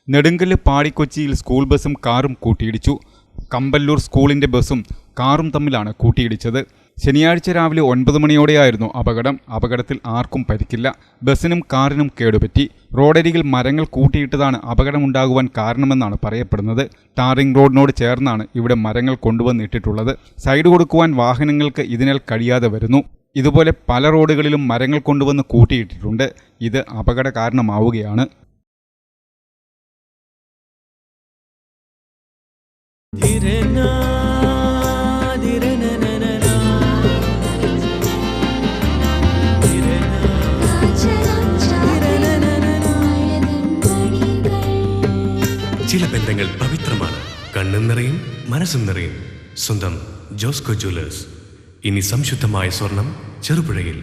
നെടുങ്കല്ല് പാടിക്കൊച്ചിയിൽ school ബസും കാറും കൂട്ടിയിടിച്ചു. കമ്പല്ലൂർ സ്കൂളിന്റെ ബസും കാറും തമ്മിലാണ് കൂട്ടിയിടിച്ചത്. ശനിയാഴ്ച രാവിലെ 9 മണിയോടെയായിരുന്നു അപകടം. അപകടത്തിൽ ആർക്കും പരിക്കില്ല. ബസിനും കാറിനും കേടുപറ്റി. റോഡരികിൽ മരങ്ങൾ കൂട്ടിയിട്ടതാണ് അപകടമുണ്ടാകുവാൻ കാരണമെന്നാണ് പറയപ്പെടുന്നത്. ടാറിംഗ് റോഡിനോട് ചേർന്നാണ് ഇവിടെ മരങ്ങൾ കൊണ്ടുവന്നിട്ടിട്ടുള്ളത്. സൈഡ് കൊടുക്കുവാൻ വാഹനങ്ങൾക്ക് ഇതിനാൽ കഴിയാതെ വരുന്നു. ഇതുപോലെ പല റോഡുകളിലും മരങ്ങൾ കൊണ്ടുവന്ന് കൂട്ടിയിട്ടിട്ടുണ്ട്. ഇത് അപകട കാരണമാവുകയാണ്. ചില ബന്ധങ്ങൾ പവിത്രമാണ്. കണ്ണും നിറയും മനസ്സും നിറയും. സ്വന്തം ജോസ്കോ ജ്വല്ലേഴ്സ്. ഇനി സംശുദ്ധമായ സ്വർണം ചെറുപുഴയിൽ.